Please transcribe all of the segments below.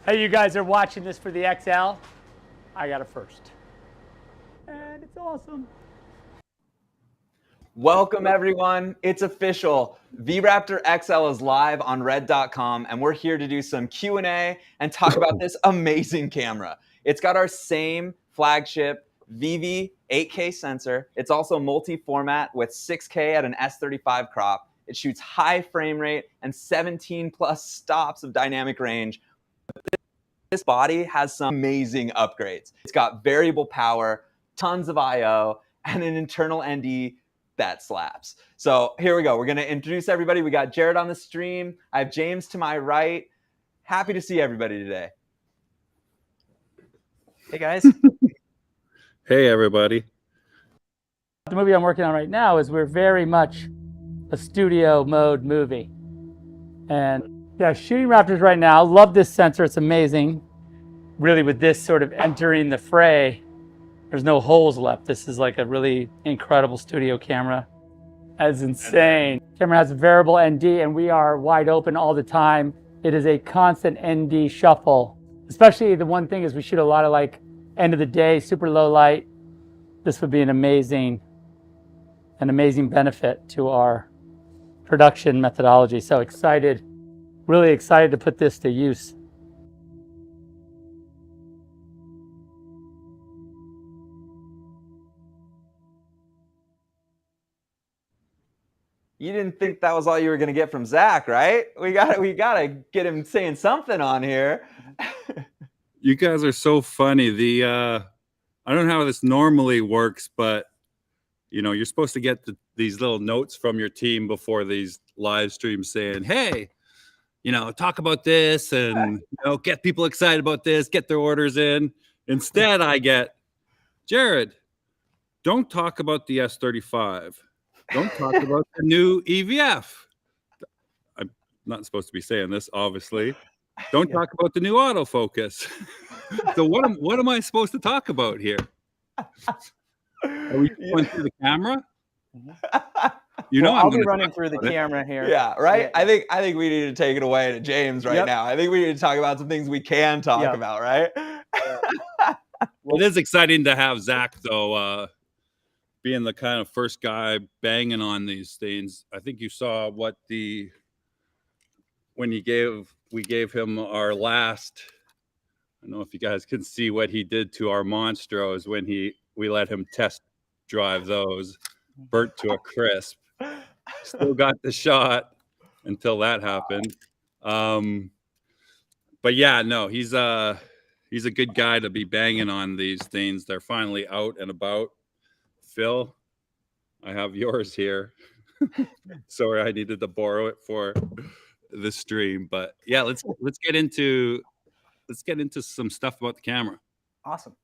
Hey, you guys are watching this for the XL. I got it first. And it's awesome. Welcome everyone, it's official. V-RAPTOR XL is live on red.com and we're here to do some Q&A and talk about this amazing camera. It's got our same flagship VV 8K sensor. It's also multi-format with 6K at an S35 crop. It shoots high frame rate and 17 plus stops of dynamic range. This body has some amazing upgrades. It's got variable power, tons of I/O, and an internal ND that slaps. So here we go. We're going to introduce everybody. We got Jared on the stream. I have James to my right. Happy to see everybody today. Hey, guys. Hey, everybody. The movie I'm working on right now is we're very much a studio mode movie. And yeah, shooting Raptors right now. Love this sensor. It's amazing. Really, with this sort of entering the fray, there's no holes left. This is like a really incredible studio camera. That's insane. Camera has a variable ND and we are wide open all the time. It is a constant ND shuffle. Especially the one thing is we shoot a lot of like end of the day, super low light. This would be an amazing benefit to our production methodology. So excited, really excited to put this to use. You didn't think that was all you were going to get from Zack, right? We got to get him saying something on here. You guys are so funny. I don't know how this normally works, but you know, you're supposed to get these little notes from your team before these live streams saying, hey, you know, talk about this and, you know, get people excited about this, get their orders in. Instead, I get, Jared, don't talk about the S35. Don't talk about the new EVF. I'm not supposed to be saying this, obviously. Don't talk about the new autofocus. So what am I supposed to talk about here? Are we going through the camera? You know, well, I'll be running through the camera here. Yeah, right. Yeah. I think we need to take it away to James right now. I think we need to talk about some things we can talk about, right? Well, it is exciting to have Zack though. Being the kind of first guy banging on these things. I think you saw when we gave him our last, I don't know if you guys can see what he did to our Monstros when we let him test drive those, burnt to a crisp. Still got the shot until that happened. But yeah, no, he's a good guy to be banging on these things. They're finally out and about. Phil, I have yours here. Sorry, I needed to borrow it for the stream, but yeah, let's get into some stuff about the camera. Awesome.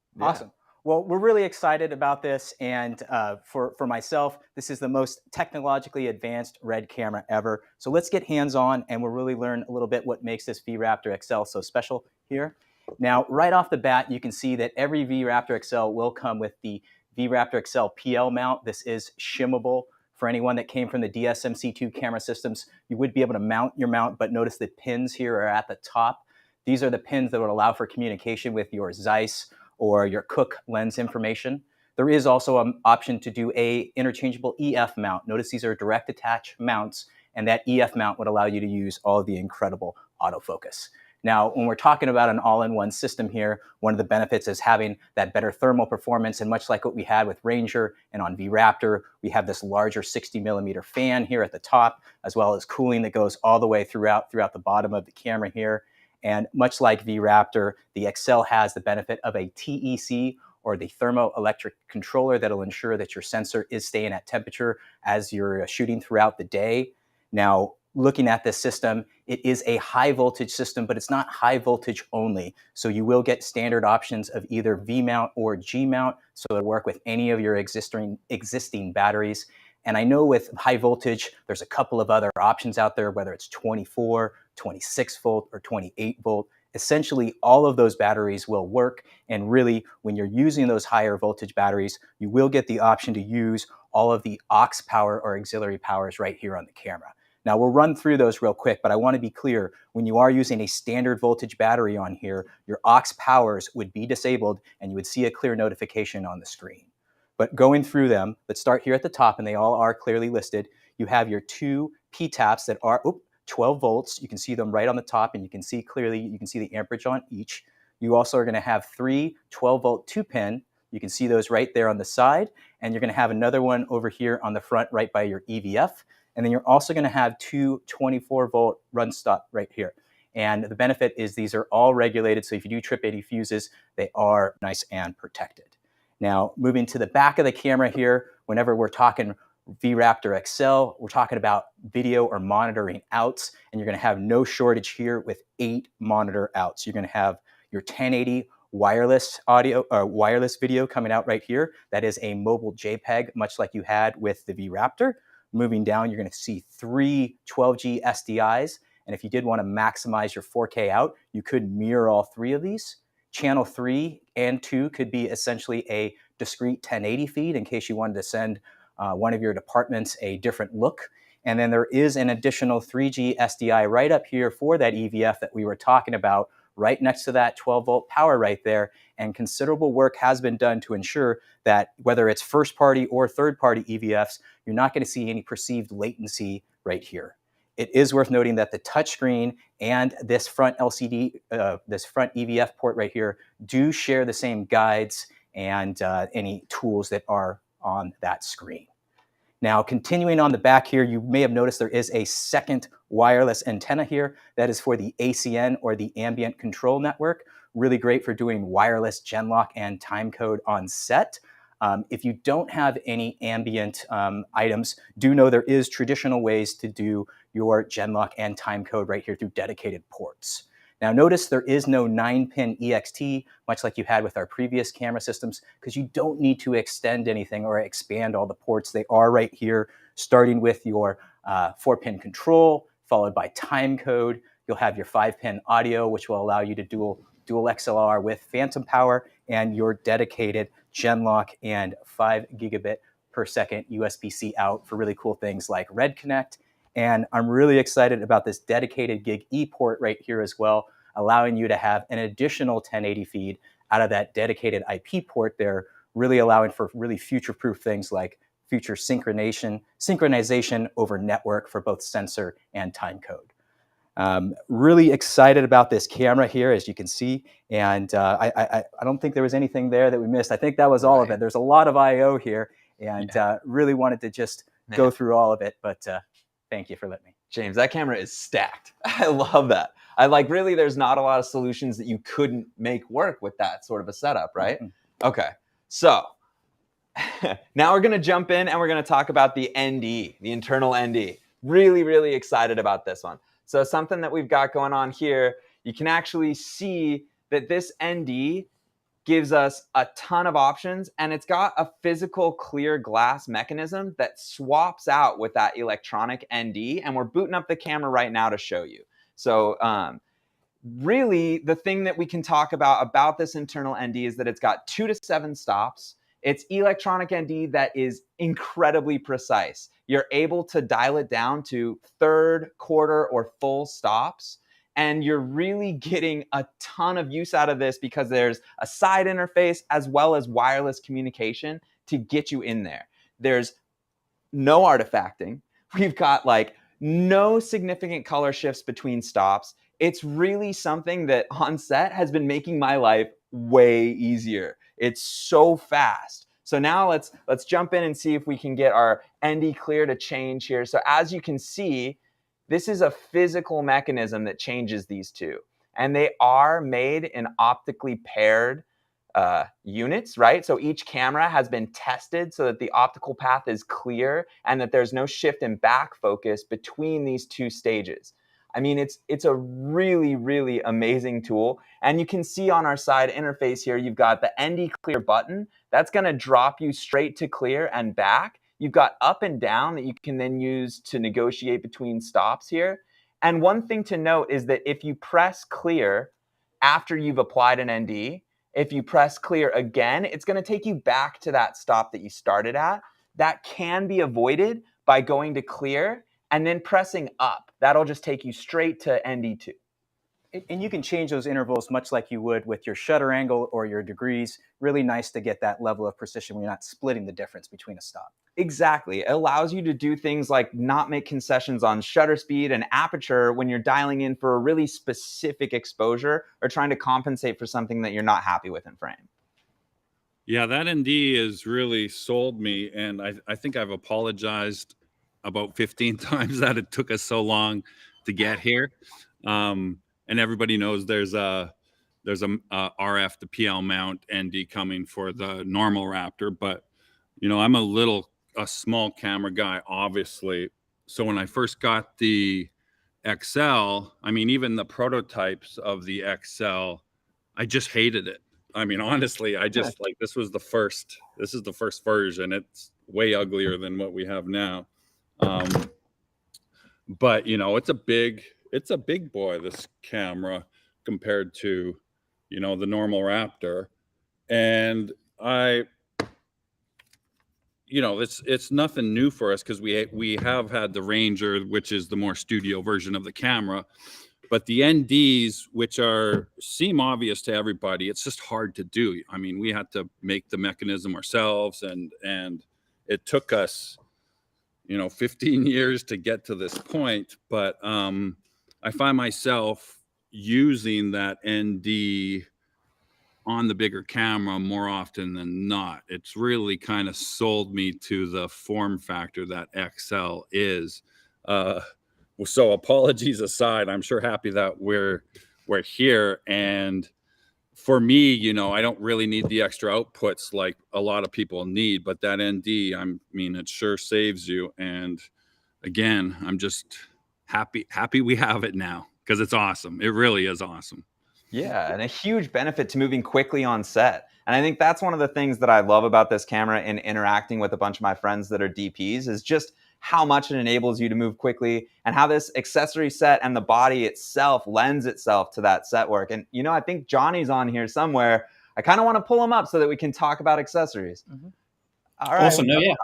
Well, we're really excited about this, and for myself, this is the most technologically advanced RED camera ever. So let's get hands-on, and we'll really learn a little bit what makes this V-RAPTOR XL so special here. Now, right off the bat, you can see that every V-RAPTOR XL will come with the V-RAPTOR XL PL mount. This is shimmable. For anyone that came from the DSMC2 camera systems, you would be able to mount your mount, but notice the pins here are at the top. These are the pins that would allow for communication with your Zeiss or your Cook lens information. There is also an option to do a interchangeable EF mount. Notice these are direct attach mounts, and that EF mount would allow you to use all of the incredible autofocus. Now, when we're talking about an all-in-one system here, one of the benefits is having that better thermal performance, and much like what we had with Ranger and on V-RAPTOR, we have this larger 60mm fan here at the top, as well as cooling that goes all the way throughout the bottom of the camera here. And much like V-RAPTOR, the XL has the benefit of a TEC, or the thermoelectric controller, that'll ensure that your sensor is staying at temperature as you're shooting throughout the day. Now, looking at this system, it is a high voltage system, but it's not high voltage only. So you will get standard options of either V mount or G mount. So it'll work with any of your existing batteries. And I know with high voltage, there's a couple of other options out there, whether it's 24, 26 volt, or 28 volt. Essentially, all of those batteries will work. And really, when you're using those higher voltage batteries, you will get the option to use all of the aux power or auxiliary powers right here on the camera. Now we'll run through those real quick, but I want to be clear, when you are using a standard voltage battery on here, your aux powers would be disabled and you would see a clear notification on the screen. But going through them, let's start here at the top, and they all are clearly listed. You have your two P-taps that are 12 volts. You can see them right on the top, and you can see clearly, you can see the amperage on each. You also are going to have three 12-volt 2-pin. You can see those right there on the side, and you're going to have another one over here on the front right by your EVF. And then you're also going to have two 24-volt run stop right here. And the benefit is these are all regulated, so if you do trip any fuses, they are nice and protected. Now, moving to the back of the camera here, whenever we're talking V-RAPTOR XL, we're talking about video or monitoring outs, and you're going to have no shortage here with 8 monitor outs. You're going to have your 1080 wireless audio or wireless video coming out right here. That is a mobile JPEG, much like you had with the V-RAPTOR. Moving down, you're going to see 3 12G SDIs, and if you did want to maximize your 4K out, you could mirror all 3 of these. Channel 3 and 2 could be essentially a discrete 1080 feed in case you wanted to send one of your departments a different look. And then there is an additional 3G SDI right up here for that EVF that we were talking about, right next to that 12-volt power right there. And considerable work has been done to ensure that whether it's first-party or third-party EVFs, you're not going to see any perceived latency right here. It is worth noting that the touchscreen and this front LCD, this front EVF port right here do share the same guides and any tools that are on that screen. Now, continuing on the back here, you may have noticed there is a second wireless antenna here that is for the ACN or the ambient control network. Really great for doing wireless genlock and timecode on set. If you don't have any ambient items, do know there is traditional ways to do your genlock and timecode right here through dedicated ports. Now notice there is no 9-pin EXT, much like you had with our previous camera systems, because you don't need to extend anything or expand all the ports. They are right here, starting with your 4-pin control, followed by timecode. You'll have your 5-pin audio, which will allow you to dual XLR with phantom power, and your dedicated genlock and 5 gigabit per second USB-C out for really cool things like Red Connect. And I'm really excited about this dedicated Gig E port right here as well, allowing you to have an additional 1080 feed out of that dedicated IP port there, really allowing for really future-proof things like future synchronization over network for both sensor and timecode. Really excited about this camera here, as you can see, and I don't think there was anything there that we missed. I think that was all of it. There's a lot of I/O here, and really wanted to just go through all of it, but thank you for letting me. James, that camera is stacked. I love that. Really, there's not a lot of solutions that you couldn't make work with that sort of a setup, right? Mm-hmm. Okay, so now we're gonna jump in and we're gonna talk about the ND, the internal ND. Really, really excited about this one. So something that we've got going on here, you can actually see that this ND gives us a ton of options, and it's got a physical clear glass mechanism that swaps out with that electronic ND, and we're booting up the camera right now to show you. So really, the thing that we can talk about this internal ND is that it's got 2 to 7 stops. It's electronic ND that is incredibly precise. You're able to dial it down to third, quarter, or full stops. And you're really getting a ton of use out of this because there's a side interface as well as wireless communication to get you in there. There's no artifacting. We've got like no significant color shifts between stops. It's really something that on set has been making my life way easier. It's so fast. So now let's jump in and see if we can get our ND clear to change here. So as you can see, this is a physical mechanism that changes these two. And they are made in optically paired units, right? So each camera has been tested so that the optical path is clear and that there's no shift in back focus between these two stages. I mean, it's a really, really amazing tool. And you can see on our side interface here, you've got the ND clear button. That's going to drop you straight to clear and back. You've got up and down that you can then use to negotiate between stops here. And one thing to note is that if you press clear after you've applied an ND, if you press clear again, it's going to take you back to that stop that you started at. That can be avoided by going to clear and then pressing up. That'll just take you straight to ND2. And you can change those intervals much like you would with your shutter angle or your degrees. Really nice to get that level of precision when you're not splitting the difference between a stop. Exactly. It allows you to do things like not make concessions on shutter speed and aperture when you're dialing in for a really specific exposure or trying to compensate for something that you're not happy with in frame. Yeah, that ND has really sold me, and I think I've apologized about 15 times that it took us so long to get here. And everybody knows there's a RF to PL mount ND coming for the normal Raptor, but you know, I'm a small camera guy, obviously. So when I first got the XL, I mean, even the prototypes of the XL, I just hated it. I mean, honestly, I just like, this is the first version. It's way uglier than what we have now. But you know, it's a big boy, this camera, compared to, you know, the normal Raptor. And you know, it's nothing new for us because we have had the Ranger, which is the more studio version of the camera. But the NDs, which seem obvious to everybody, it's just hard to do. I mean, we had to make the mechanism ourselves, and it took us, you know, 15 years to get to this point. But I find myself using that ND on the bigger camera more often than not. It's really kind of sold me to the form factor that XL is. So apologies aside, I'm sure happy that we're here. And for me, you know, I don't really need the extra outputs like a lot of people need, but that ND, I mean, it sure saves you. And again, I'm just happy we have it now because it's awesome. It really is awesome. Yeah, and a huge benefit to moving quickly on set. And I think that's one of the things that I love about this camera and interacting with a bunch of my friends that are DPs is just how much it enables you to move quickly and how this accessory set and the body itself lends itself to that set work. And, you know, I think Johnny's on here somewhere. I kind of want to pull him up so that we can talk about accessories. Mm-hmm. All right. Awesome. No, yeah.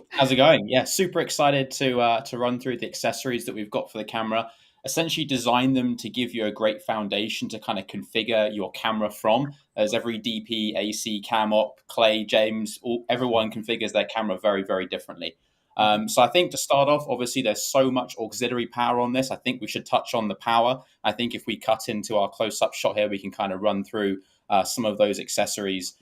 How's it going? Yeah, super excited to run through the accessories that we've got for the camera. Essentially design them to give you a great foundation to kind of configure your camera from, as every DP, AC, cam op, Cleigh, James, everyone configures their camera very, very differently. So I think to start off, obviously there's so much auxiliary power on this. I think we should touch on the power. I think if we cut into our close-up shot here, we can kind of run through some of those accessories.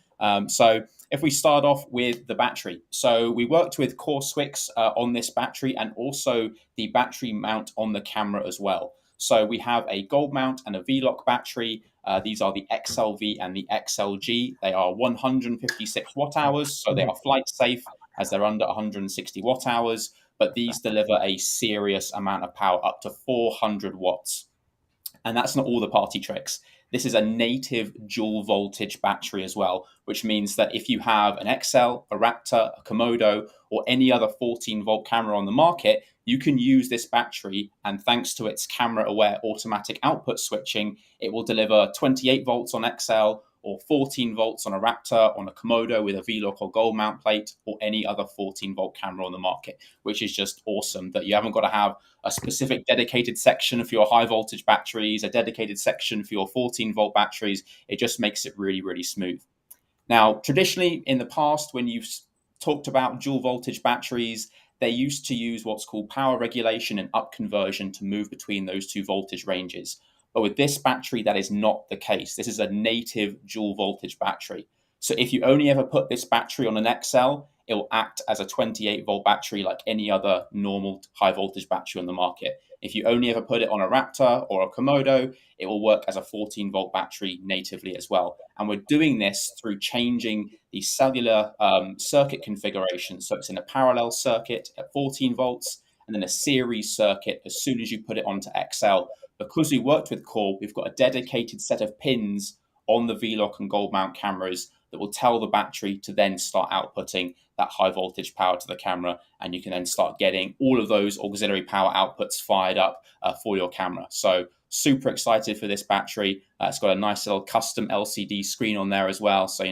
So if we start off with the battery, so we worked with Core Swix on this battery and also the battery mount on the camera as well. So we have a gold mount and a V-Lock battery. These are the XLV and the XLG. They are 156 watt hours, so they are flight safe as they're under 160 watt hours, but these deliver a serious amount of power, up to 400 watts. And that's not all the party tricks. This is a native dual voltage battery as well, which means that if you have an XL, a Raptor, a Komodo, or any other 14 volt camera on the market, you can use this battery, and thanks to its camera aware automatic output switching, it will deliver 28 volts on XL or 14 volts on a Raptor, on a Komodo with a V-Lock or gold mount plate, or any other 14 volt camera on the market, which is just awesome that you haven't got to have a specific dedicated section for your high voltage batteries, a dedicated section for your 14 volt batteries. It just makes it really, really smooth. Now, traditionally in the past, when you've talked about dual voltage batteries, they used to use what's called power regulation and up conversion to move between those two voltage ranges. But with this battery, that is not the case. This is a native dual voltage battery. So if you only ever put this battery on an XL, it will act as a 28 volt battery like any other normal high voltage battery on the market. If you only ever put it on a Raptor or a Komodo, it will work as a 14 volt battery natively as well. And we're doing this through changing the cellular circuit configuration. So it's in a parallel circuit at 14 volts and then a series circuit as soon as you put it onto XL. Because we worked with Core, we've got a dedicated set of pins on the V-Lock and gold mount cameras that will tell the battery to then start outputting that high voltage power to the camera, and you can then start getting all of those auxiliary power outputs fired up for your camera. So Super excited for this battery. It's got a nice little custom LCD screen on there as well. So,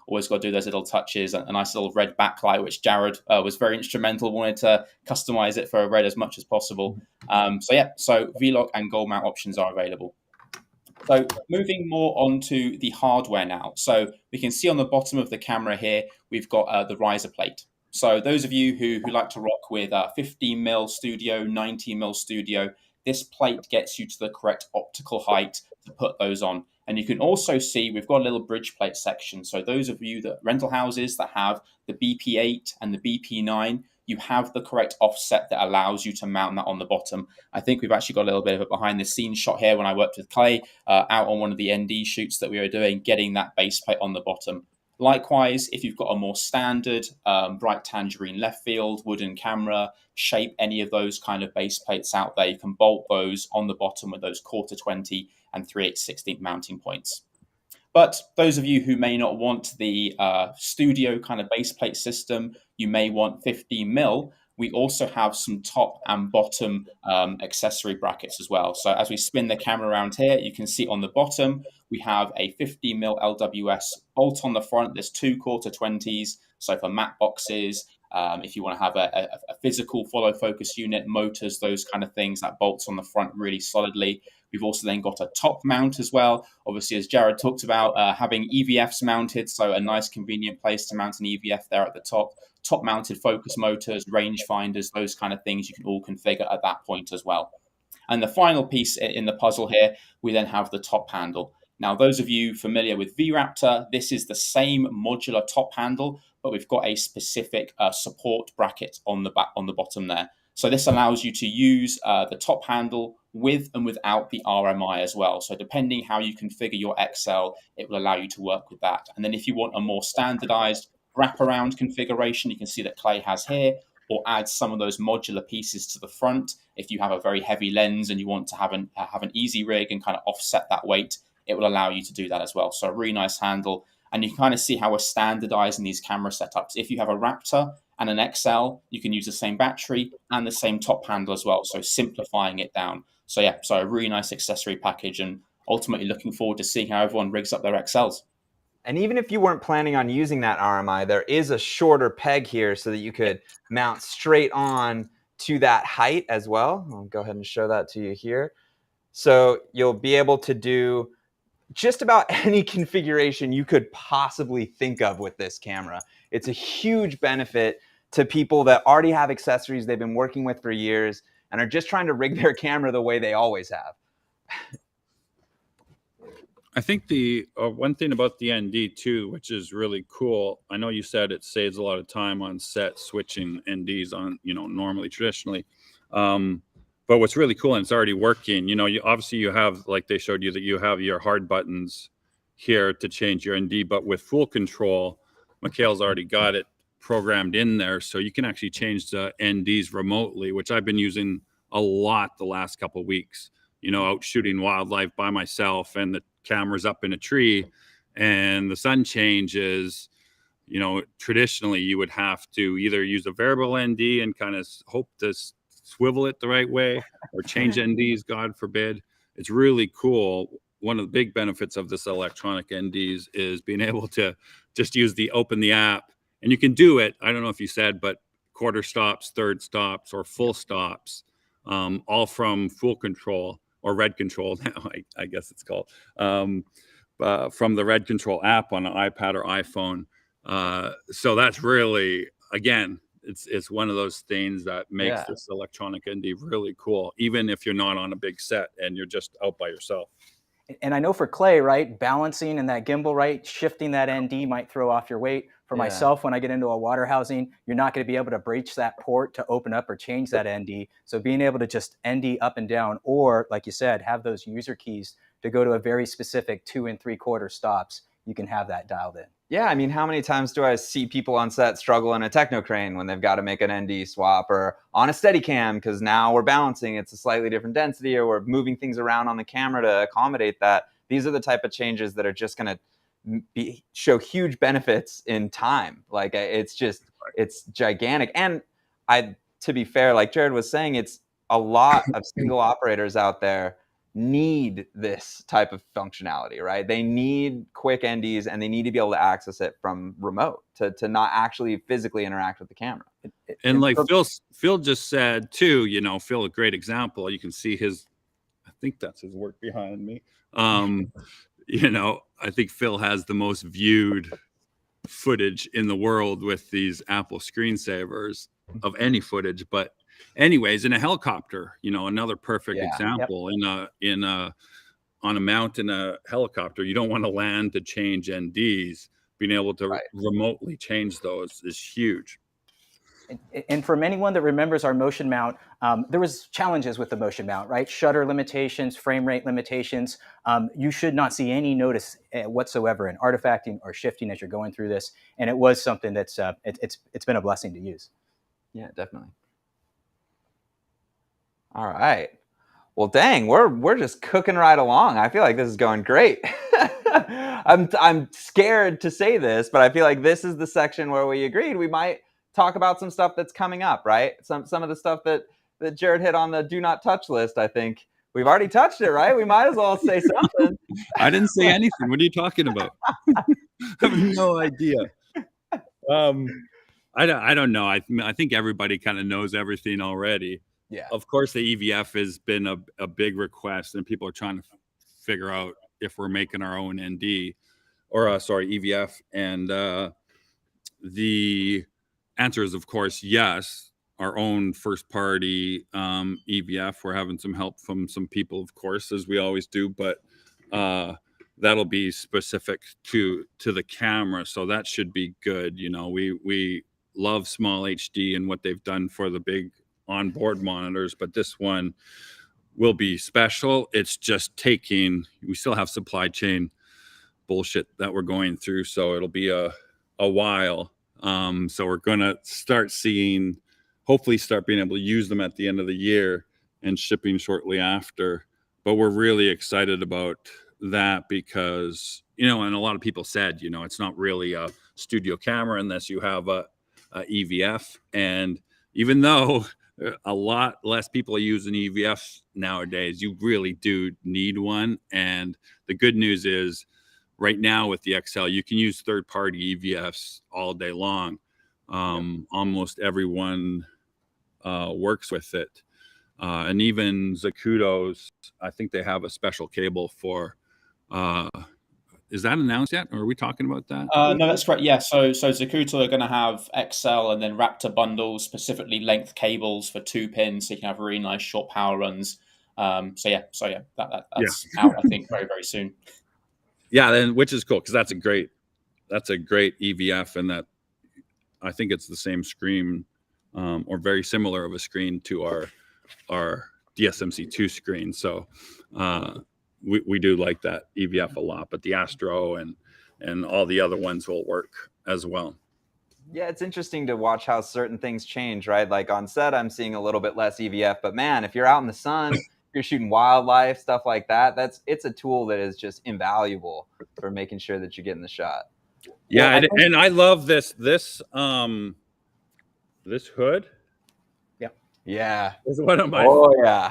always got to do those little touches. A nice little red backlight, which Jared was very instrumental, wanted to customize it for a red as much as possible. So V-Lock and gold mount options are available. So moving more on to the hardware now. So we can see on the bottom of the camera here, we've got the riser plate. So those of you who like to rock with 15mm studio, 90mm studio, this plate gets you to the correct optical height to put those on. And you can also see we've got a little bridge plate section. So those of you that rental houses that have the BP8 and the BP9, you have the correct offset that allows you to mount that on the bottom. I think we've actually got a little bit of a behind the scenes shot here when I worked with Cleigh out on one of the ND shoots that we were doing, getting that base plate on the bottom. Likewise, if you've got a more standard bright tangerine left field, wooden camera, shape, any of those kind of base plates out there, you can bolt those on the bottom with those 1/4-20 and 3/8/16 mounting points. But those of you who may not want the studio kind of base plate system, you may want 15mm. We also have some top and bottom accessory brackets as well. So as we spin the camera around here, you can see on the bottom, we have a 15mm LWS bolt on the front. There's 2 1/4-20s. So for matte boxes, if you want to have a physical follow focus unit, motors, those kind of things, that bolts on the front really solidly. We've also then got a top mount as well. Obviously, as Jared talked about, having EVFs mounted, so a nice convenient place to mount an EVF there at the top. Top mounted focus motors, range finders, those kind of things you can all configure at that point as well. And the final piece in the puzzle here, we then have the top handle. Now, those of you familiar with V-RAPTOR, this is the same modular top handle, but we've got a specific support bracket on the bottom there. So this allows you to use the top handle with and without the RMI as well. So depending how you configure your XL, it will allow you to work with that. And then if you want a more standardized wraparound configuration, you can see that Cleigh has here, or add some of those modular pieces to the front. If you have a very heavy lens and you want to have an easy rig and kind of offset that weight, it will allow you to do that as well. So a really nice handle. And you can kind of see how we're standardizing these camera setups. If you have a Raptor and an XL, you can use the same battery and the same top handle as well. So simplifying it down. So yeah, so a really nice accessory package, and ultimately looking forward to seeing how everyone rigs up their XLs. And even if you weren't planning on using that RMI, there is a shorter peg here so that you could mount straight on to that height as well. I'll go ahead and show that to you here. So you'll be able to do just about any configuration you could possibly think of with this camera. It's a huge benefit to people that already have accessories they've been working with for years and are just trying to rig their camera the way they always have. I think the one thing about the ND too, which is really cool, I know you said it saves a lot of time on set switching NDs on, normally traditionally. But what's really cool, and it's already working, obviously you have, like they showed you, that you have your hard buttons here to change your ND, but with full control, Mikhail's already got it programmed in there. So you can actually change the NDs remotely, which I've been using a lot the last couple of weeks, out shooting wildlife by myself, and the camera's up in a tree and the sun changes. Traditionally you would have to either use a variable ND and kind of hope to swivel it the right way, or change NDs, God forbid. It's really cool. One of the big benefits of this electronic NDs is being able to just open the app, and you can do it. I don't know if you said, but quarter stops, third stops, or full stops, all from full control, or red control now, I guess it's called, from the red control app on an iPad or iPhone. So that's really, again, it's one of those things that makes this electronic ND really cool, even if you're not on a big set and you're just out by yourself. And I know for Cleigh, right, balancing and that gimbal, right, shifting that ND might throw off your weight. For myself, when I get into a water housing, you're not going to be able to breach that port to open up or change that ND. So being able to just ND up and down, or like you said, have those user keys to go to a very specific 2 3/4 stops, you can have that dialed in. Yeah, I mean, how many times do I see people on set struggle in a techno crane when they've got to make an ND swap, or on a Steadicam because now we're balancing, it's a slightly different density, or we're moving things around on the camera to accommodate that. These are the type of changes that are just going to show huge benefits in time. Like it's gigantic. And to be fair, like Jared was saying, it's a lot of single operators out there need this type of functionality, right? They need quick NDs, and they need to be able to access it from remote to not actually physically interact with the camera. And like Phil just said too, you know, Phil, a great example. You can see his, I think that's his work behind me. You know, I think Phil has the most viewed footage in the world with these Apple screensavers of any footage. But anyways, in a helicopter, you know, another perfect example. On a mount in a helicopter, you don't want to land to change NDs. Being able to remotely change those is huge. And from anyone that remembers our motion mount, there was challenges with the motion mount, right? Shutter limitations, frame rate limitations. You should not see any notice whatsoever in artifacting or shifting as you're going through this. And it was something that's it's been a blessing to use. Yeah, definitely. All right. Well, dang, we're just cooking right along. I feel like this is going great. I'm scared to say this, but I feel like this is the section where we agreed we might talk about some stuff that's coming up, right? Some of the stuff that Jared hit on the do not touch list. I think we've already touched it, right? We might as well say something. I didn't say anything. What are you talking about? I have no idea. I don't know. I think everybody kind of knows everything already. Yeah. Of course, the EVF has been a big request, and people are trying to figure out if we're making our own ND or EVF. And the answer is, of course, yes. Our own first party EVF. We're having some help from some people, of course, as we always do, but that'll be specific to the camera, so that should be good. You know, we love small HD and what they've done for the big onboard monitors, but this one will be special. It's just we still have supply chain bullshit that we're going through, so it'll be a while. So we're gonna hopefully start being able to use them at the end of the year and shipping shortly after. But we're really excited about that because, you know, and a lot of people said, you know, it's not really a studio camera unless you have a EVF. And even though a lot less people are using EVF nowadays, you really do need one. And the good news is right now with the XL, you can use third-party EVFs all day long. Almost everyone works with it. And even Zacuto's, I think they have a special cable for, is that announced yet? Or are we talking about that? No, that's correct. Yeah, so Zacuto are going to have XL and then Raptor bundles, specifically length cables for 2 pins, so you can have really nice short power runs. That's out, I think, very, very soon. Yeah, and which is cool because that's a great EVF, and that I think it's the same screen or very similar of a screen to our DSMC2 screen. So we do like that EVF a lot, but the Astro and all the other ones will work as well. Yeah, it's interesting to watch how certain things change, right? Like on set, I'm seeing a little bit less EVF, but man, if you're out in the sun, if you're shooting wildlife, stuff like that, it's a tool that is just invaluable for making sure that you're getting the shot. Yeah, and I love this hood. Yeah. It's one of my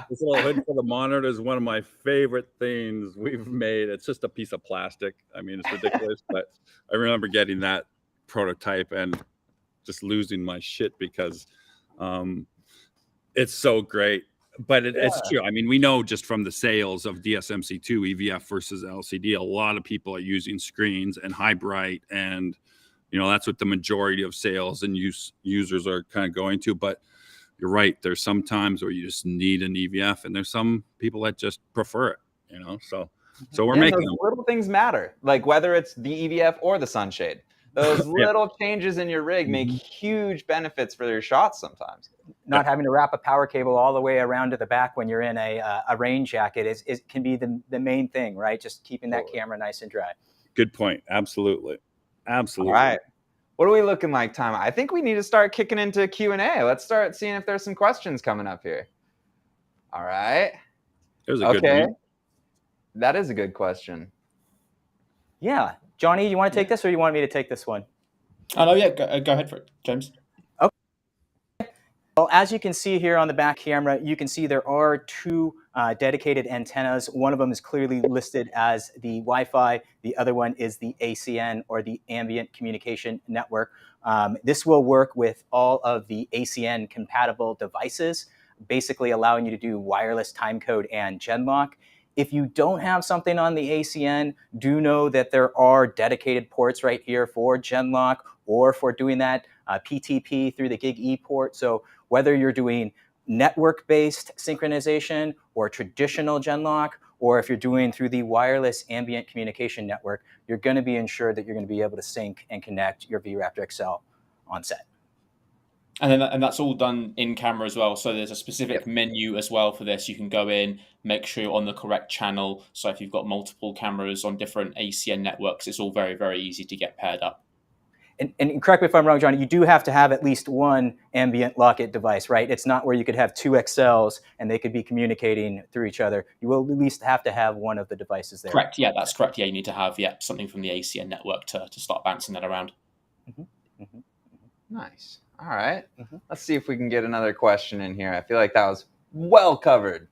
this little hood for the monitor is one of my favorite things we've made. It's just a piece of plastic. I mean, it's ridiculous, but I remember getting that prototype and just losing my shit because it's so great. But it's true. I mean, we know just from the sales of DSMC2 EVF versus LCD, a lot of people are using screens and high bright, and you know that's what the majority of sales and users are kind of going to. But you're right. There's some times where you just need an EVF, and there's some people that just prefer it. You know, so we're making those little things matter, like whether it's the EVF or the sunshade. Those little changes in your rig make huge benefits for your shots sometimes. Not having to wrap a power cable all the way around to the back when you're in a rain jacket can be the main thing, right? Just keeping that camera nice and dry. Good point. Absolutely. All right. What are we looking like time? I think we need to start kicking into Q&A. Let's start seeing if there's some questions coming up here. All right. There's a good one. That is a good question. Yeah. Johnny, you want to take this or you want me to take this one? Oh, no, yeah. Go ahead for it, James. Okay. Well, as you can see here on the back camera, you can see there are two dedicated antennas. One of them is clearly listed as the Wi-Fi. The other one is the ACN, or the Ambient Communication Network. This will work with all of the ACN compatible devices, basically allowing you to do wireless timecode and genlock. If you don't have something on the ACN, do know that there are dedicated ports right here for genlock or for doing that PTP through the GigE port. So whether you're doing network-based synchronization or traditional genlock, or if you're doing through the wireless ambient communication network, you're going to be ensured that you're going to be able to sync and connect your V-RAPTOR XL on set. And that's all done in camera as well. So there's a specific menu as well for this. You can go in, make sure you're on the correct channel. So if you've got multiple cameras on different ACN networks, it's all very, very easy to get paired up. And correct me if I'm wrong, Johnny, you do have to have at least one ambient lock-it device, right? It's not where you could have two XLs and they could be communicating through each other. You will at least have to have one of the devices there. Correct. Yeah, that's correct. Yeah, you need to have something from the ACN network to start bouncing that around. Nice. All right. Let's see if we can get another question in here. I feel like that was well covered.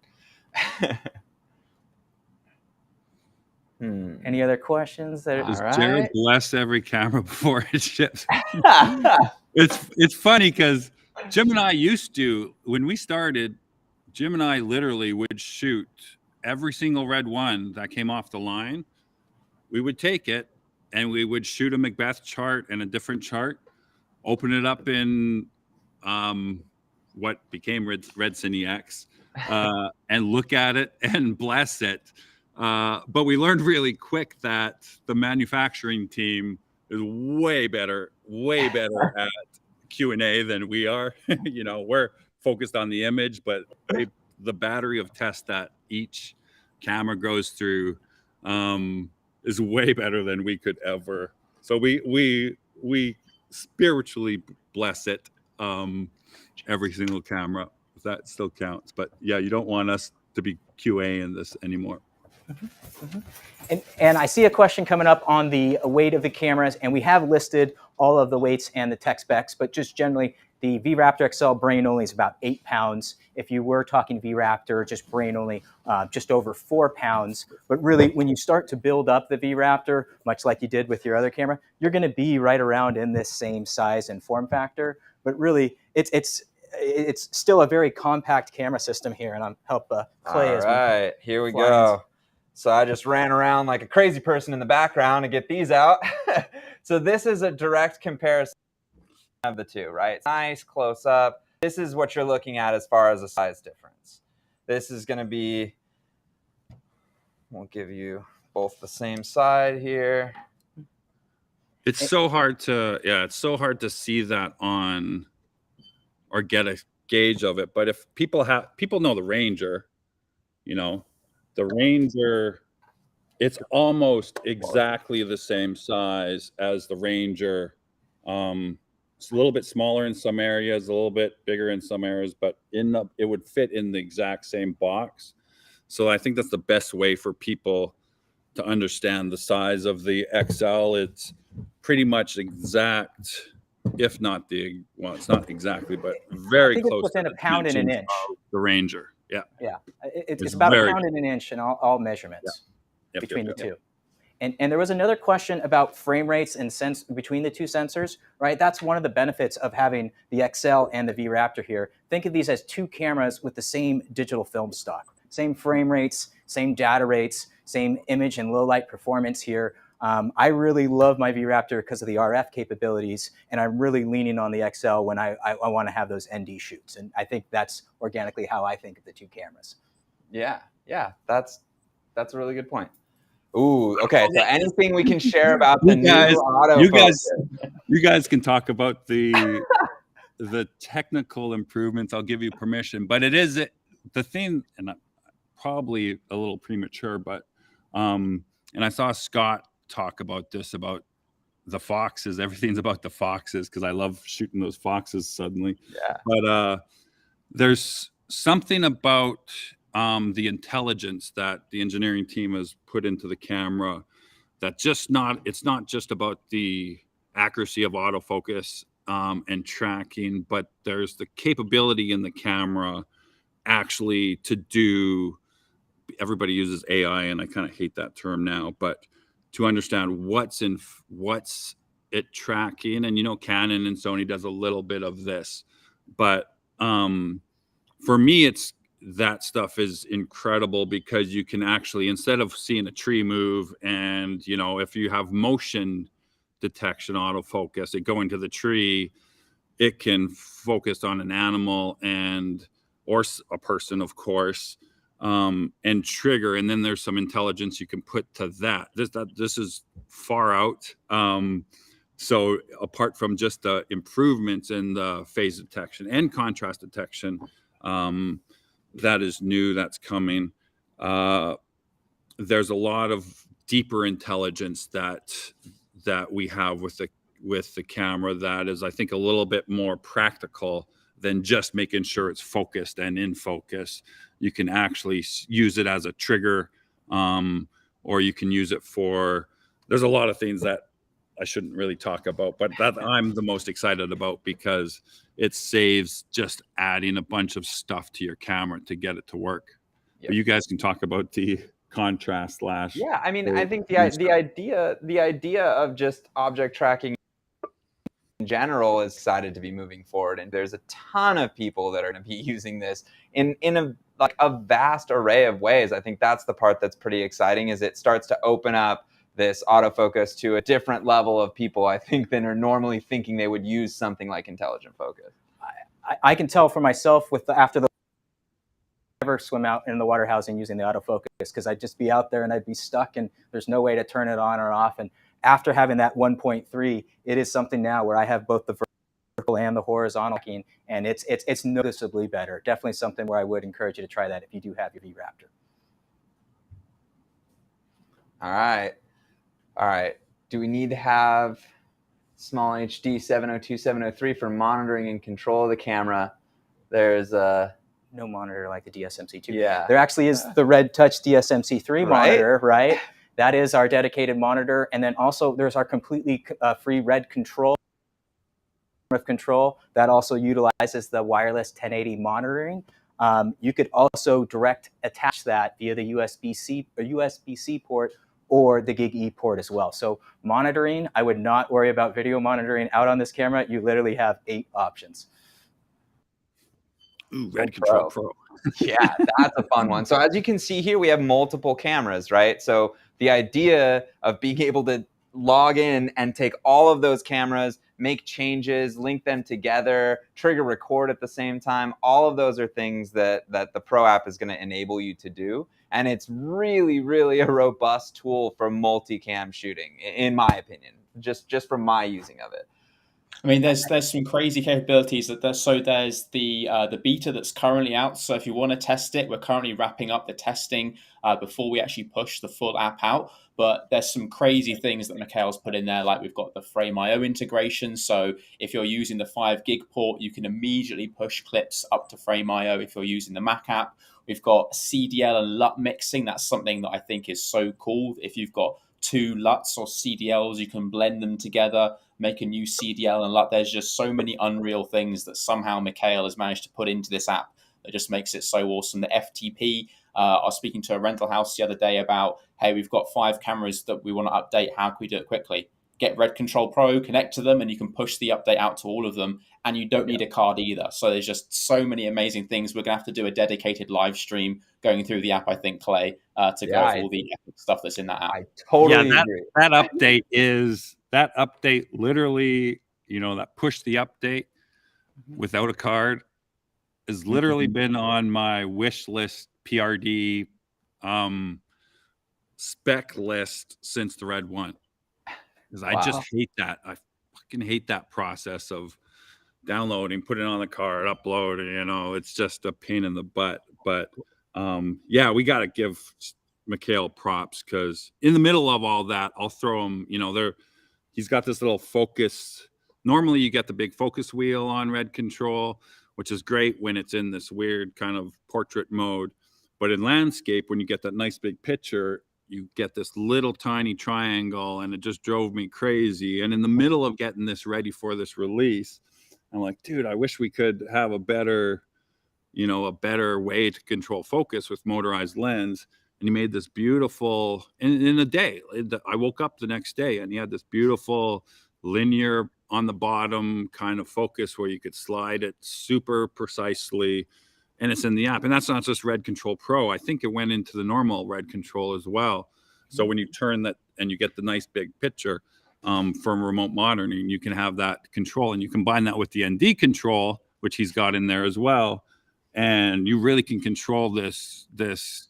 Any other questions? Does All Jared right. bless every camera before it ships? It's funny because Jim and I used to, when we started, Jim and I literally would shoot every single red one that came off the line. We would take it and we would shoot a Macbeth chart and a different chart, open it up in what became Redson EX, and look at it and bless it. But we learned really quick that the manufacturing team is way better at Q&A than we are. You know, we're focused on the image, but the battery of tests that each camera goes through is way better than we could ever. So we spiritually bless it, every single camera, if that still counts. But yeah, you don't want us to be QA in this anymore. And I see a question coming up on the weight of the cameras, and we have listed all of the weights and the tech specs, but just generally, the V-RAPTOR XL brain only is about 8 pounds. If you were talking V-RAPTOR, just brain only, just over 4 pounds. But really, when you start to build up the V-RAPTOR, much like you did with your other camera, you're going to be right around in this same size and form factor. But really, it's still a very compact camera system here, and I'm help Cleigh. All right, here we go. So I just ran around like a crazy person in the background to get these out. So this is a direct comparison of the two, right? Nice close up. This is what you're looking at as far as a size difference. This is going to be, we'll give you both the same side here. It's so hard to, it's so hard to see that on or get a gauge of it. But if people know the Ranger, you know, the Ranger, it's almost exactly the same size as the Ranger. It's a little bit smaller in some areas, a little bit bigger in some areas, but it would fit in the exact same box. So I think that's the best way for people to understand the size of the XL. It's pretty much exact, if not it's not exactly, but very close. It's within a pound and an inch. The Ranger. Yeah. It's about a pound and an inch in all measurements between the two. And there was another question about frame rates and sense between the two sensors, right? That's one of the benefits of having the XL and the V-RAPTOR here. Think of these as two cameras with the same digital film stock, same frame rates, same data rates, same image and low light performance here. I really love my V-RAPTOR because of the RF capabilities, and I'm really leaning on the XL when I want to have those ND shoots. And I think that's organically how I think of the two cameras. Yeah, that's a really good point. Ooh, okay. So anything we can share about the new autofocus? You guys can talk about the technical improvements. I'll give you permission, but it is the thing, and I'm probably a little premature, but and I saw Scott talk about this, about the foxes. Everything's about the foxes because I love shooting those foxes suddenly. Yeah. But there's something about the intelligence that the engineering team has put into the camera that it's not just about the accuracy of autofocus and tracking, but there's the capability in the camera actually to do, everybody uses AI, and I kind of hate that term now, but to understand what's it tracking. And, you know, Canon and Sony does a little bit of this, but for me, that stuff is incredible because you can actually, instead of seeing a tree move and, you know, if you have motion detection autofocus, it going to the tree, it can focus on an animal or a person, of course, and trigger. And then there's some intelligence you can put to that. This is far out. So apart from just the improvements in the phase detection and contrast detection, that is new, that's coming. There's a lot of deeper intelligence that we have with the camera that is, I think, a little bit more practical than just making sure it's focused and in focus. You can actually use it as a trigger, or you can use it for, there's a lot of things that I shouldn't really talk about, but that I'm the most excited about because it saves just adding a bunch of stuff to your camera to get it to work. Yep. But you guys can talk about the contrast slash. Yeah, I mean, I think the idea of just object tracking in general is excited to be moving forward, and there's a ton of people that are going to be using this in a vast array of ways. I think that's the part that's pretty exciting, is it starts to open up this autofocus to a different level of people, I think, than are normally thinking they would use something like intelligent focus. I can tell for myself after the ever swim out in the water housing using the autofocus, because I'd just be out there and I'd be stuck and there's no way to turn it on or off. And after having that 1.3, it is something now where I have both the vertical and the horizontal, and it's noticeably better. Definitely something where I would encourage you to try that if you do have your V-RAPTOR. All right. Do we need to have small HD 702, 703 for monitoring and control of the camera? There's no monitor like the DSMC2. Yeah. There actually is the Red Touch DSMC3 monitor, right? That is our dedicated monitor. And then also there's our completely free Red control that also utilizes the wireless 1080 monitoring. You could also direct attach that via the USB-C port or the Gig E port as well. So monitoring, I would not worry about video monitoring out on this camera. You literally have 8 options. Ooh, Red Control Pro. Yeah, that's a fun one. So as you can see here, we have multiple cameras, right? So the idea of being able to log in and take all of those cameras, make changes, link them together, trigger record at the same time, all of those are things that the Pro app is going to enable you to do. And it's really, really a robust tool for multicam shooting, in my opinion, just from my using of it. I mean, there's some crazy capabilities so there's the beta that's currently out. So if you want to test it, we're currently wrapping up the testing before we actually push the full app out. But there's some crazy things that Mikhail's put in there, like we've got the Frame.io integration. So if you're using the 5 gig port, you can immediately push clips up to Frame.io if you're using the Mac app. We've got CDL and LUT mixing. That's something that I think is so cool. If you've got 2 LUTs or CDLs, you can blend them together, make a new CDL and LUT. There's just so many unreal things that somehow Mikhail has managed to put into this app that just makes it so awesome. The FTP, I was speaking to a rental house the other day about, hey, we've got 5 cameras that we want to update. How can we do it quickly? Get Red Control Pro, connect to them, and you can push the update out to all of them. And you don't need a card either. So there's just so many amazing things. We're going to have to do a dedicated live stream going through the app, I think, Cleigh, to go over all the epic stuff that's in that app. I totally agree. That update literally, that push the update without a card has literally been on my wish list PRD spec list since the Red one. Because I just hate that. I fucking hate that process of downloading, putting it on the card, uploading, it's just a pain in the butt. But we got to give Mikhail props, because in the middle of all that, I'll throw him, he's got this little focus. Normally you get the big focus wheel on Red Control, which is great when it's in this weird kind of portrait mode. But in landscape, when you get that nice big picture, you get this little tiny triangle, and it just drove me crazy. And in the middle of getting this ready for this release, I'm like, dude, I wish we could have a better way to control focus with motorized lens. And he made this beautiful, in a day. I woke up the next day and he had this beautiful linear on the bottom kind of focus where you could slide it super precisely. And it's in the app. And that's not just Red Control Pro. I think it went into the normal Red Control as well. So when you turn that and you get the nice big picture from remote monitoring, you can have that control, and you combine that with the ND control, which he's got in there as well. And you really can control this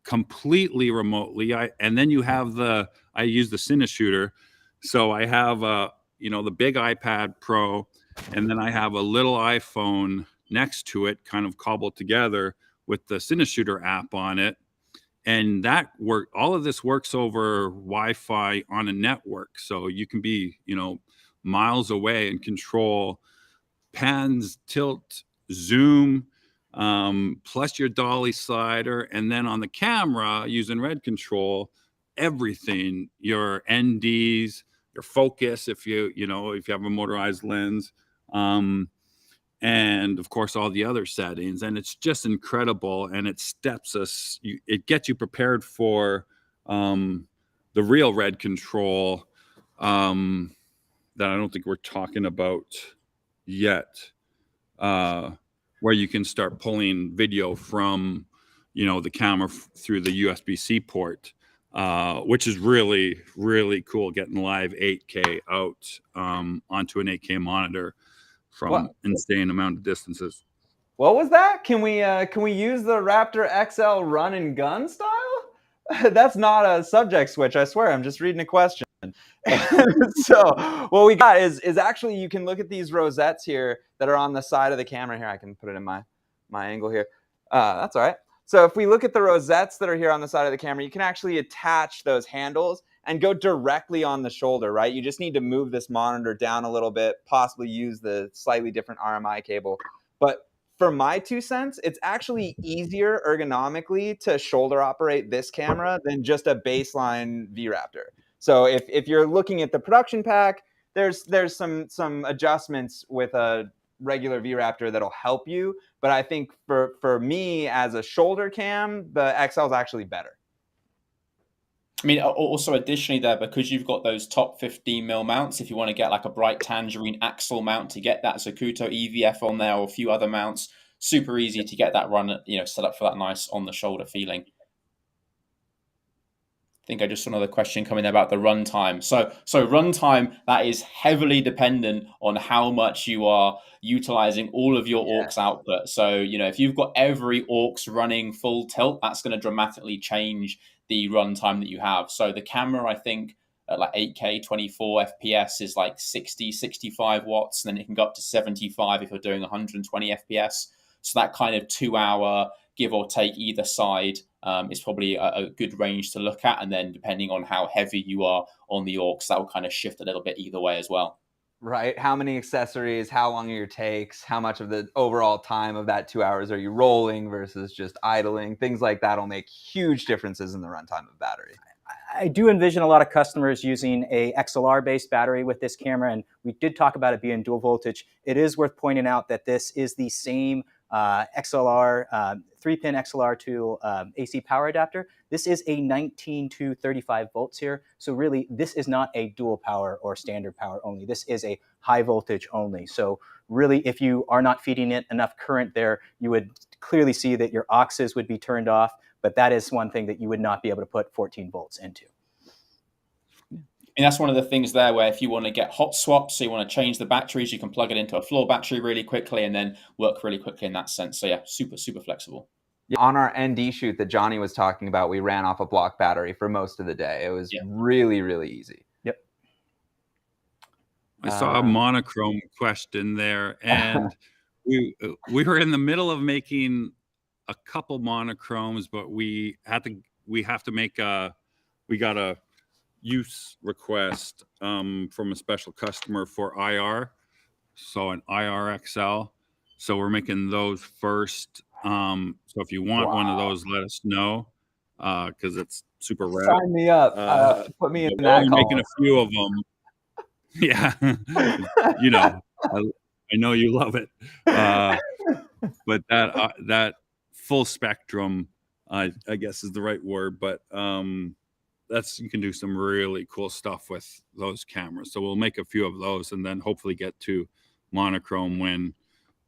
completely remotely. And then you have I use the Cineshooter. So I have the big iPad Pro, and then I have a little iPhone next to it, kind of cobbled together with the Cineshooter app on it. And all of this works over Wi-Fi on a network. So you can be, miles away and control pans, tilt, zoom, plus your dolly slider. And then on the camera, using Red Control, everything, your NDs, your focus, if you have a motorized lens, and of course all the other settings. And it's just incredible, and it it gets you prepared for the real Red Control that I don't think we're talking about yet, where you can start pulling video from the camera through the USB-C port, which is really, really cool, getting live 8K out onto an 8K monitor from insane amount of distances. What was that? Can we use the Raptor XL run and gun style? That's not a subject switch, I swear. I'm just reading a question. So what we got is actually, you can look at these rosettes here that are on the side of the camera here. I can put it in my angle here. That's all right. So if we look at the rosettes that are here on the side of the camera, you can actually attach those handles and go directly on the shoulder, right? You just need to move this monitor down a little bit, possibly use the slightly different RMI cable. But for my 2 cents, it's actually easier ergonomically to shoulder operate this camera than just a baseline V-RAPTOR. So if you're looking at the production pack, there's some adjustments with a regular V-RAPTOR that'll help you. But I think for me as a shoulder cam, the XL is actually better. I mean, also additionally there, because you've got those top 15mm mounts, if you want to get like a bright tangerine axle mount to get that Zacuto EVF on there, or a few other mounts, super easy to get that run, set up for that nice on the shoulder feeling. I think I just saw another question coming about the runtime. So runtime, that is heavily dependent on how much you are utilizing all of your aux output. So, if you've got every aux running full tilt, that's going to dramatically change the runtime that you have. So the camera, I think, at like 8K 24 FPS is like 60, 65 watts, and then it can go up to 75 if you're doing 120 FPS. So that kind of 2 hour, give or take either side, is probably a good range to look at. And then depending on how heavy you are on the aux, that will kind of shift a little bit either way as well. Right. How many accessories, how long are your takes, how much of the overall time of that 2 hours are you rolling versus just idling? Things like that will make huge differences in the runtime of battery. I do envision a lot of customers using a XLR-based battery with this camera, and we did talk about it being dual voltage. It is worth pointing out that this is the same XLR, 3-pin XLR to AC power adapter. This is a 19 to 35 volts here. So really, this is not a dual power or standard power only. This is a high voltage only. So really, if you are not feeding it enough current there, you would clearly see that your auxes would be turned off. But that is one thing that you would not be able to put 14 volts into. And that's one of the things there where if you want to get hot swaps, so you want to change the batteries, you can plug it into a floor battery really quickly and then work really quickly in that sense. So yeah, super, super flexible. Yeah, on our ND shoot that Johnny was talking about, we ran off a block battery for most of the day. It was really, really easy. Yep. I saw a monochrome question there, and we were in the middle of making a couple monochromes, but we have to make we got a use request from a special customer for IR, so an IR XL. So we're making those first. So if you want one of those, let us know. because it's super rare. Sign me up. Put me in We're that only making column. a few of them. Yeah, you know, I know you love it. But that full spectrum, I guess is the right word. But you can do some really cool stuff with those cameras. So we'll make a few of those, and then hopefully get to monochrome when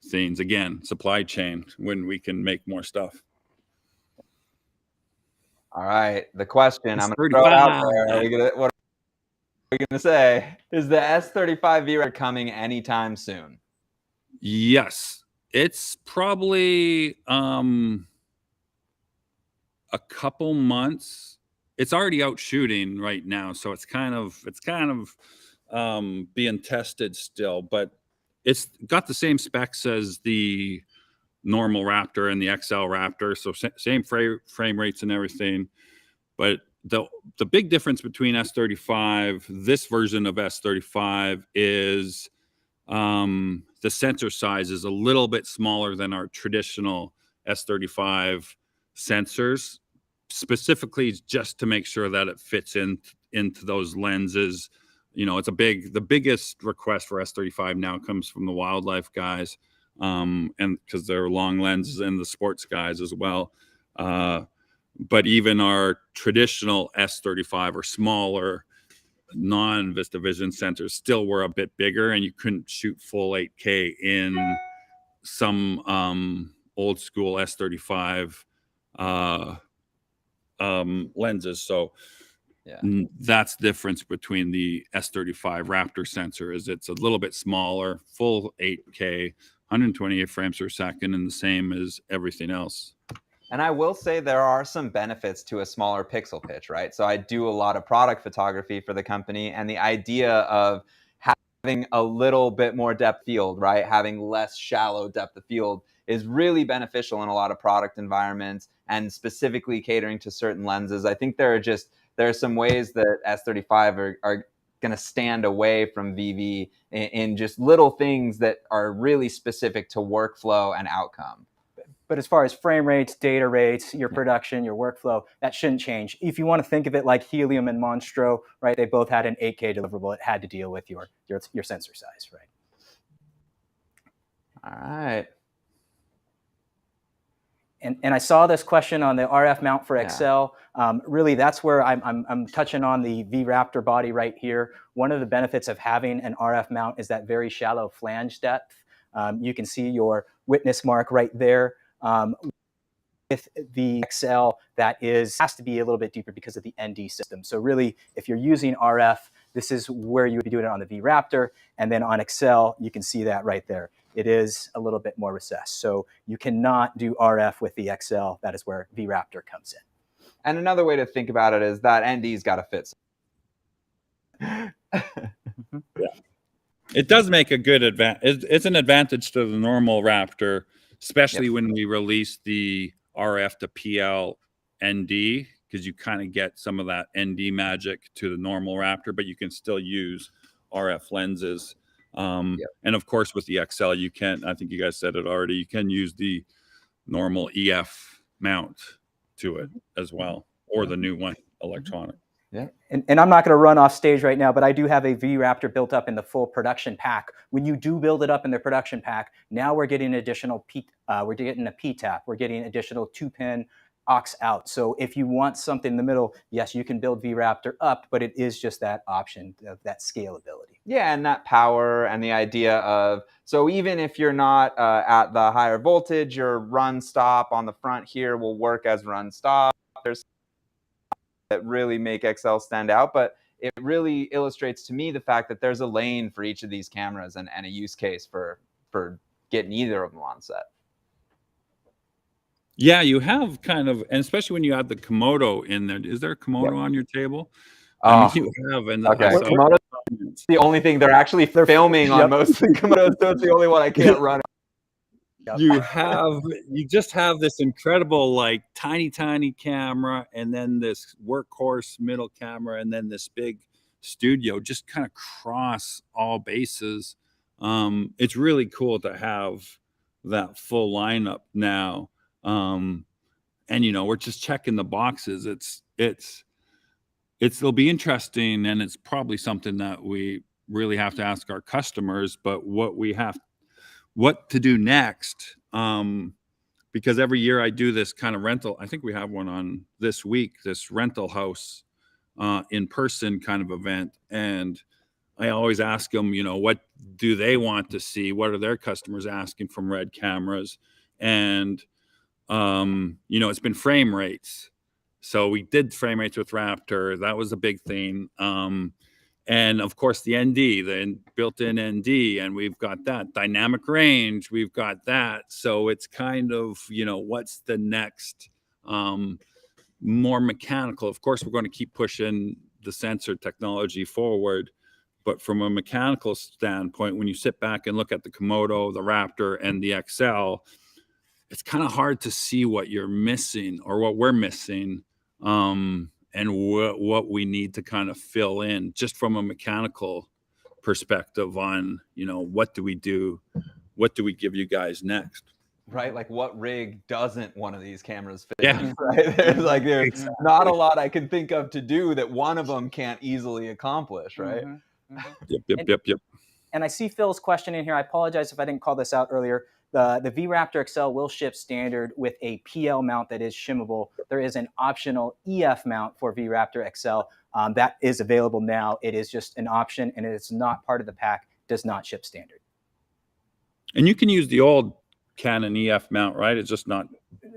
things, again, supply chain, when we can make more stuff. All right. The question I'm going to throw it out there. What are we going to say? Is the S35 V-RAPTOR coming anytime soon? Yes, it's probably a couple months. It's already out shooting right now, so it's kind of being tested still, but it's got the same specs as the normal Raptor and the XL Raptor, so same frame rates and everything. But the big difference between S35, this version of S35, is the sensor size is a little bit smaller than our traditional S35 sensors, specifically just to make sure that it fits into those lenses. You know, the biggest request for S35 now comes from the wildlife guys, and because they're long lenses, and the sports guys as well. But even our traditional S35 or smaller non-VistaVision sensors still were a bit bigger, and you couldn't shoot full 8K in some old school S35 lenses. So Yeah. that's the difference between the S35 Raptor sensor, is it's a little bit smaller, full 8K, 128 frames per second, and the same as everything else. And I will say there are some benefits to a smaller pixel pitch, right? So I do a lot of product photography for the company, and the idea of having a little bit more depth field, right? Having less shallow depth of field is really beneficial in a lot of product environments, and specifically catering to certain lenses. I think there are some ways that S35 are going to stand away from VV in just little things that are really specific to workflow and outcome. But as far as frame rates, data rates, your production, your workflow, that shouldn't change. If you want to think of it like Helium and Monstro, right? They both had an 8K deliverable. It had to deal with your sensor size, right? All right. And I saw this question on the RF mount for XL. Really, that's where I'm touching on the V-RAPTOR body right here. One of the benefits of having an RF mount is that very shallow flange depth. You can see your witness mark right there. With the XL, has to be a little bit deeper because of the ND system. So really, if you're using RF, this is where you would be doing it on the V-RAPTOR. And then on XL, you can see that right there. It is a little bit more recessed. So you cannot do RF with the XL. That is where V-RAPTOR comes in. And another way to think about it is that ND's got to fit. Yeah. It does make a good advantage. It's an advantage to the normal Raptor, especially when we release the RF to PL ND, because you kind of get some of that ND magic to the normal Raptor, but you can still use RF lenses. And of course, with the XL, you can, I think you guys said it already, you can use the normal EF mount to it as well, or the new one, electronic. Yeah. And I'm not going to run off stage right now, but I do have a V-RAPTOR built up in the full production pack. When you do build it up in the production pack, now we're getting additional we're getting a P-tap. We're getting additional 2-pin aux out. So if you want something in the middle, yes, you can build V-RAPTOR up, but it is just that option of that scalability. Yeah, and that power and the idea of, so even if you're not at the higher voltage, your run stop on the front here will work as run stop. There's that really make XL stand out, but it really illustrates to me the fact that there's a lane for each of these cameras and a use case for getting either of them on set. Yeah, you have kind of, and especially when you add the Komodo in there. Is there a Komodo on your table? I mean, you have, and Komodo's the only thing they're actually filming on most of the Komodos, so it's the only one I can't run. You just have this incredible, like, tiny camera, and then this workhorse middle camera, and then this big studio, just kind of cross all bases. It's really cool to have that full lineup now. and we're just checking the boxes. It'll be interesting, and it's probably something that we really have to ask our customers, but what to do next, because every year I do this kind of rental. I think we have one on this week, this rental house in person kind of event, and I always ask them, what do they want to see? What are their customers asking from Red cameras? And it's been frame rates. So we did frame rates with Raptor. That was a big thing. And of course the ND, the built-in ND, and we've got that dynamic range. We've got that. So it's kind of, what's the next, more mechanical. Of course, we're going to keep pushing the sensor technology forward. But from a mechanical standpoint, when you sit back and look at the Komodo, the Raptor, and the XL, it's kind of hard to see what you're missing or what we're missing, and what we need to kind of fill in just from a mechanical perspective on, what do we do? What do we give you guys next? Right, like what rig doesn't one of these cameras fit? Yeah. Right. There's not a lot I can think of to do that one of them can't easily accomplish, right? Yep. And I see Phil's question in here. I apologize if I didn't call this out earlier. The V-RAPTOR XL will ship standard with a PL mount that is shimmable. There is an optional EF mount for V-RAPTOR XL that is available now. It is just an option, and it's not part of the pack. Does not ship standard. And you can use the old Canon EF mount, right? It's just not.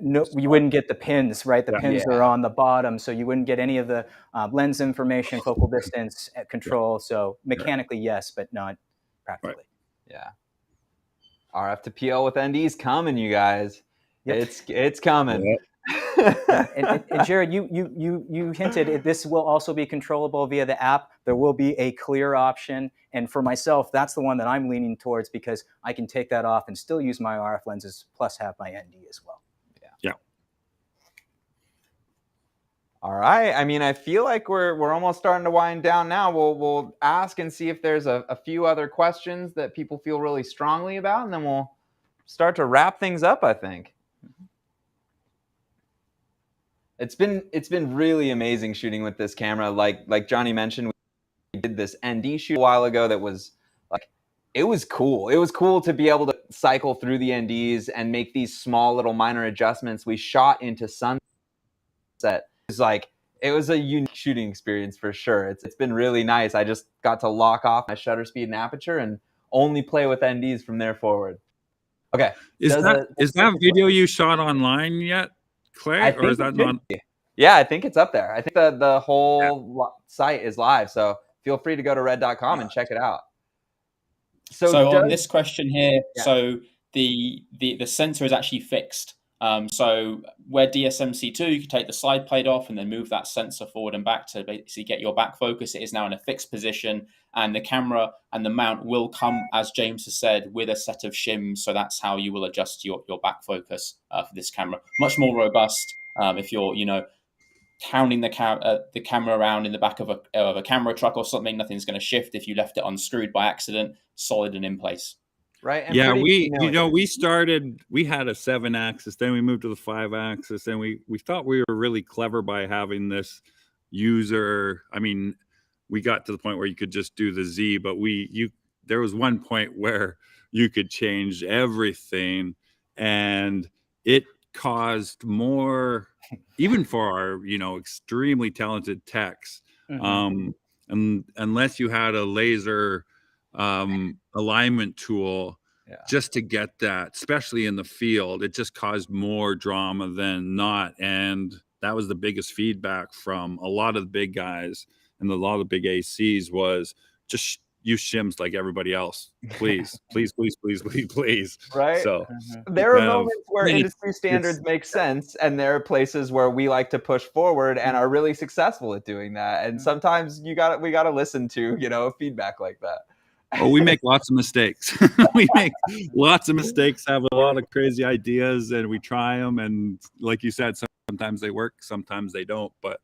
No, you wouldn't get the pins, right? The pins are on the bottom, so you wouldn't get any of the lens information, focal distance control. So mechanically, yes, but not practically. Right. Yeah. RF to PL with NDs coming, you guys. Yep. It's coming. Yep. and Jared, you hinted this will also be controllable via the app. There will be a clear option, and for myself, that's the one that I'm leaning towards because I can take that off and still use my RF lenses plus have my ND as well. Yeah. All right. I mean, I feel like we're almost starting to wind down now. We'll ask and see if there's a few other questions that people feel really strongly about, and then we'll start to wrap things up, I think. It's been really amazing shooting with this camera. Like Johnny mentioned, we did this ND shoot a while ago that was it was cool. It was cool to be able to cycle through the NDs and make these small little minor adjustments. We shot into sunset. It was a unique shooting experience for sure. It's been really nice. I just got to lock off my shutter speed and aperture and only play with NDs from there forward. Okay. Is that video you shot online yet, Cleigh, or is that not? Yeah, I think it's up there. I think the whole site is live, so feel free to go to red.com and check it out. So on this question here, so the sensor is actually fixed. So where DSMC2, you can take the side plate off and then move that sensor forward and back to basically get your back focus. It is now in a fixed position, and the camera and the mount will come, as James has said, with a set of shims. So that's how you will adjust your back focus for this camera. Much more robust if you're, hounding the camera around in the back of a camera truck or something. Nothing's going to shift if you left it unscrewed by accident, solid and in place. Right. And yeah, we had a 7-axis, then we moved to the 5-axis, and we thought we were really clever by having this user. I mean, we got to the point where you could just do the Z, but there was one point where you could change everything, and it caused more, even for our extremely talented techs, and unless you had a laser alignment tool just to get that, especially in the field, it just caused more drama than not. And that was the biggest feedback from a lot of the big guys and a lot of the big ACs was just use shims like everybody else, please. Right. So there are moments where industry standards make sense, and there are places where we like to push forward and are really successful at doing that. And sometimes we got to listen to feedback like that. Oh, we make lots of mistakes. We make lots of mistakes, have a lot of crazy ideas, and we try them. And like you said, sometimes they work, sometimes they don't. But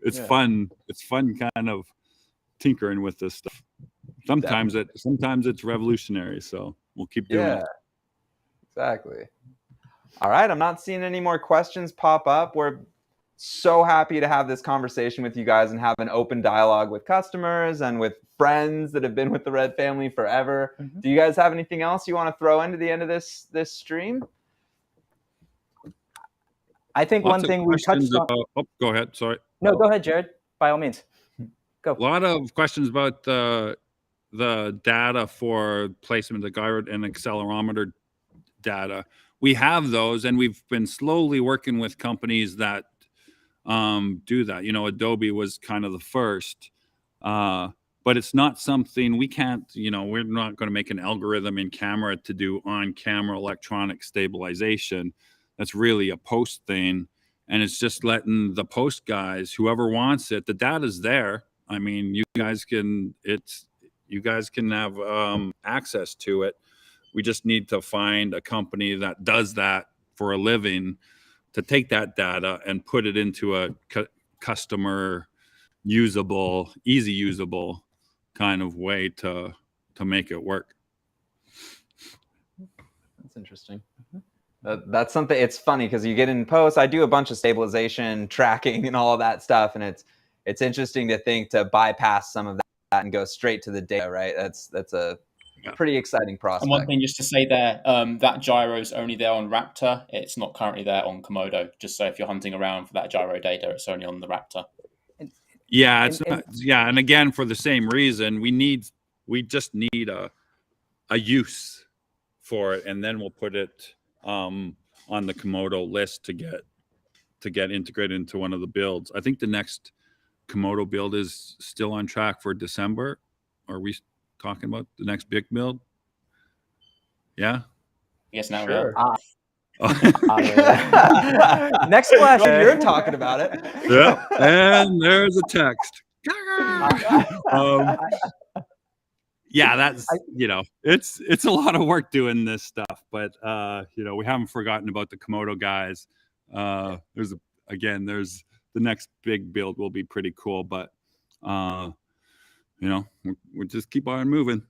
it's fun. It's fun kind of tinkering with this stuff. Sometimes it's revolutionary. So we'll keep doing it. Exactly. All right, I'm not seeing any more questions pop up. We're so happy to have this conversation with you guys and have an open dialogue with customers and with friends that have been with the Red family forever. Mhm. Do you guys have anything else you want to throw into the end of this stream? I think Lots one thing we touched on. oh, go ahead. Sorry. No, go ahead, Jared. By all means, go. A lot of questions about the data for placement of the gyro and accelerometer data. We have those, and we've been slowly working with companies that do that. You know, Adobe was kind of the first, but it's not something we can't, you know, we're not going to make an algorithm in camera to do on-camera electronic stabilization. That's really a post thing, and it's just letting the post guys, whoever wants it, the data's there. I mean, you guys can have access to it. We just need to find a company that does that for a living to take that data and put it into a customer usable, easy usable kind of way to make it work. That's interesting. That's something. It's funny because you get in post. I do a bunch of stabilization, tracking, and all of that stuff, and it's interesting to think to bypass some of that and go straight to the data. Right? That's a pretty exciting prospect. And one thing just to say there, that gyro is only there on Raptor. It's not currently there on Komodo. Just so if you're hunting around for that gyro data, it's only on the Raptor. Yeah, it's not, yeah, and again, for the same reason, we just need a use for it, and then we'll put it on the Komodo list to get integrated into one of the builds. I think the next Komodo build is still on track for December. Are we talking about the next big build? Yeah. Yes, now Sure. Next question. You're talking about it. Yeah. And there's a text. Yeah, that's, you know, it's a lot of work doing this stuff, but you know, we haven't forgotten about the Komodo guys. There's the next big build will be pretty cool, but you know, we just keep on moving.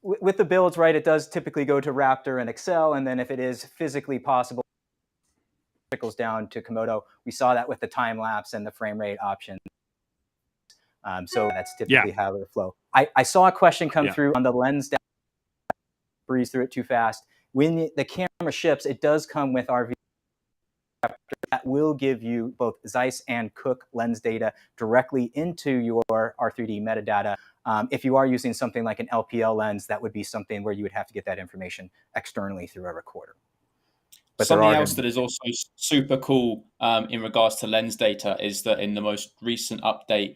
With the builds, right, it does typically go to Raptor and XL, and then if it is physically possible, it trickles down to Komodo. We saw that with the time lapse and the frame rate option. So that's typically how they flow. I saw a question come through on the lens. Breeze through it too fast. When the camera ships, it does come with our V-RAPTOR that will give you both Zeiss and Cooke lens data directly into your R3D metadata. If you are using something like an LPL lens, that would be something where you would have to get that information externally through a recorder. But something else that is also super cool in regards to lens data is that in the most recent update,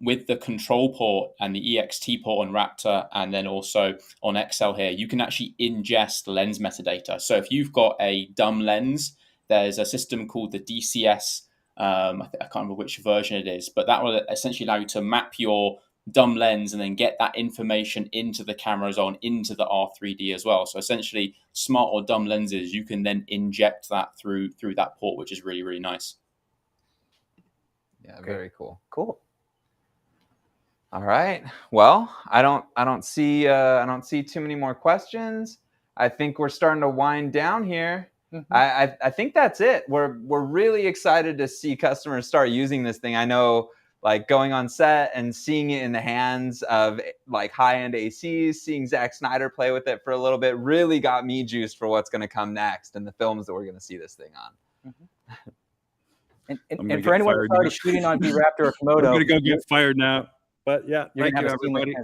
with the control port and the EXT port on Raptor and then also on XL here, you can actually ingest lens metadata. So if you've got a dumb lens, there's a system called the DCS. I can't remember which version it is, but that will essentially allow you to map your dumb lens and then get that information into the camera zone, into the R3D as well. So essentially, smart or dumb lenses, you can then inject that through that port, which is really, really nice. Yeah, very cool. Cool. All right. Well, I don't see too many more questions. I think we're starting to wind down here. Mm-hmm. I think that's it. We're really excited to see customers start using this thing. I know, like, going on set and seeing it in the hands of like high-end ACs, seeing Zack Snyder play with it for a little bit really got me juiced for what's going to come next and the films that we're going to see this thing on. Mm-hmm. And for anyone who's already shooting on V-RAPTOR or Komodo, I'm going to go get fired now. But yeah, thank you, everybody.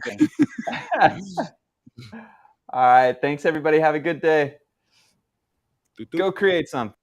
All right. Thanks, everybody. Have a good day. Go create something.